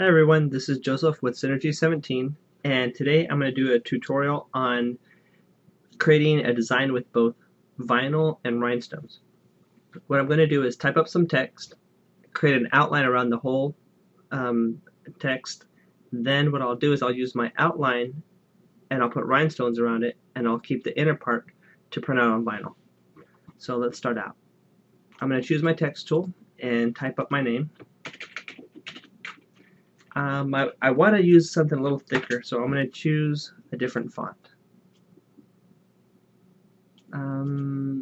Hi everyone, this is Joseph with Synergy 17, and today I'm going to do a tutorial on creating a design with both vinyl and rhinestones. What I'm going to do is type up some text, create an outline around the whole text. Then what I'll do is I'll use my outline and I'll put rhinestones around it, and I'll keep the inner part to print out on vinyl. So let's start out. I'm going to choose my text tool and type up my name. I want to use something a little thicker, so I'm going to choose a different font.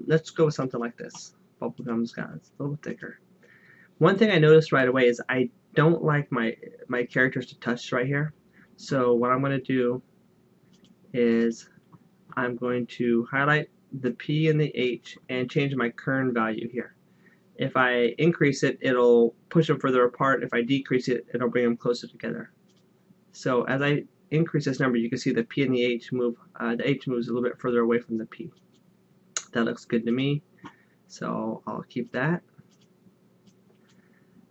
Let's go with something like this. Bubblegum Scott. It's a little thicker. One thing I noticed right away is I don't like my characters to touch right here. So what I'm going to do is I'm going to highlight the P and the H and change my kern value here. If I increase it, it'll push them further apart. If I decrease it, it'll bring them closer together. So as I increase this number, you can see the P and the H move. The H moves a little bit further away from the P. That looks good to me, so I'll keep that.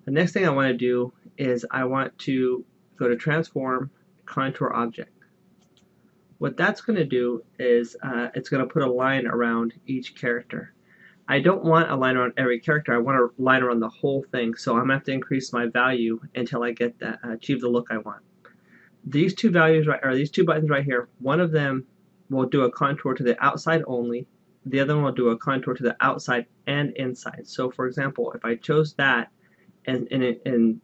The next thing I want to do is I want to go to Transform, Contour Object. What that's going to do is it's going to put a line around each character. I don't want a line around every character. I want a line around the whole thing. So I'm going to have to increase my value until I get that achieve the look I want. These two values these two buttons right here. One of them will do a contour to the outside only. The other one will do a contour to the outside and inside. So for example, if I chose that and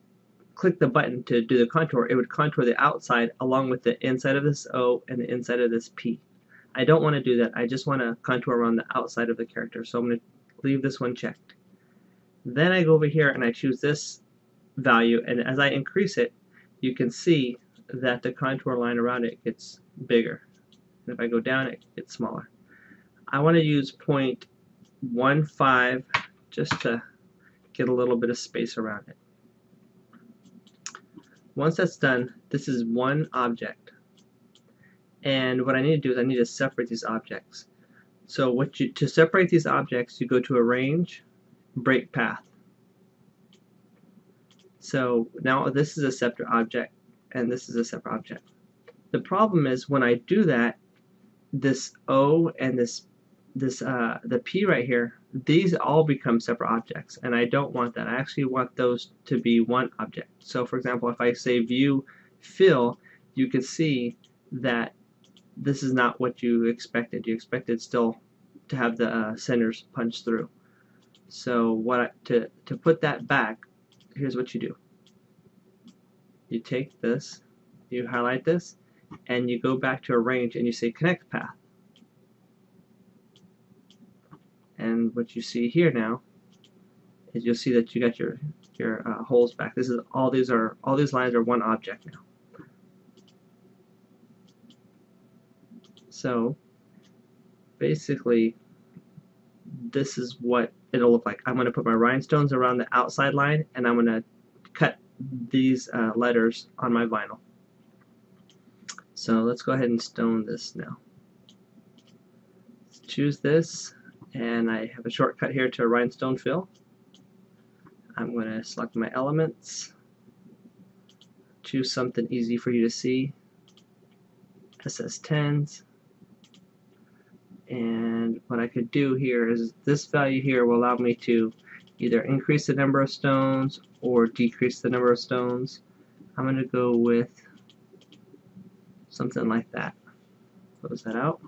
click the button to do the contour, it would contour the outside along with the inside of this O and the inside of this P. I don't want to do that. I just want to contour around the outside of the character. So I'm going to leave this one checked. Then I go over here and I choose this value, and as I increase it, you can see that the contour line around it gets bigger. And if I go down, it gets smaller. I want to use 0.15 just to get a little bit of space around it. Once that's done, this is one object. And what I need to do is I need to separate these objects. So to separate these objects, you go to Arrange, Break Path. So now this is a separate object, and this is a separate object. The problem is when I do that, this O and the P right here, these all become separate objects, and I don't want that. I actually want those to be one object. So for example, if I say View Fill, you can see that this is not what you expected. You expected still to have the centers punched through. So to put that back, here's what you do. You take this, you highlight this, and you go back to Arrange and you say Connect Path. And what you see here now is you'll see that you got your holes back. This is all these lines are one object now. So basically, this is what it'll look like. I'm going to put my rhinestones around the outside line, and I'm going to cut these letters on my vinyl. So let's go ahead and stone this now. Let's choose this, and I have a shortcut here to Rhinestone Fill. I'm going to select my elements, choose something easy for you to see, SS10s. And what I could do here is this value here will allow me to either increase the number of stones or decrease the number of stones. I'm going to go with something like that. Close that out.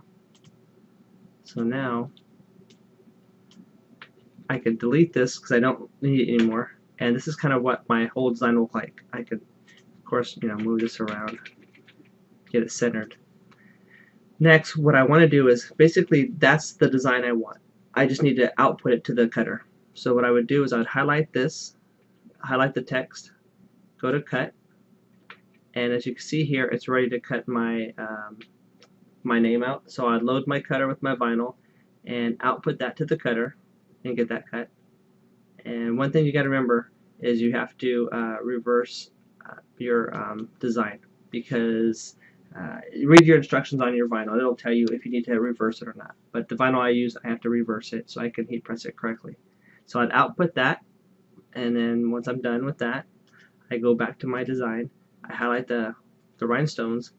So now I could delete this because I don't need it anymore. And this is kind of what my whole design will look like. I could, of course, move this around, get it centered. Next, what I want to do is basically that's the design I want. I just need to output it to the cutter. So what I would do is I would highlight this, highlight the text, go to Cut, and as you can see here, it's ready to cut my my name out. So I'd load my cutter with my vinyl and output that to the cutter and get that cut. And one thing you got to remember is you have to reverse your design, because read your instructions on your vinyl. It'll tell you if you need to reverse it or not. But the vinyl I use, I have to reverse it so I can heat press it correctly. So I'd output that, and then once I'm done with that, I go back to my design, I highlight the rhinestones,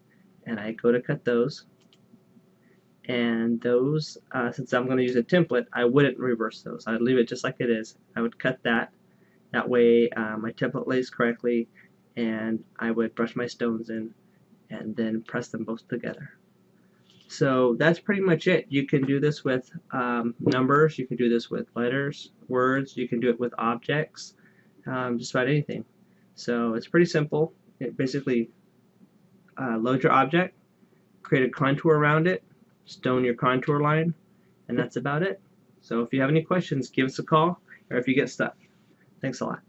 and I go to cut those. And those, since I'm going to use a template, I wouldn't reverse those. I'd leave it just like it is. I would cut that. That way my template lays correctly, and I would brush my stones in and then press them both together. So that's pretty much it. You can do this with numbers, you can do this with letters, words, you can do it with objects, just about anything. So it's pretty simple. It basically load your object, create a contour around it, stone your contour line, and that's about it. So if you have any questions, give us a call, or if you get stuck. Thanks a lot.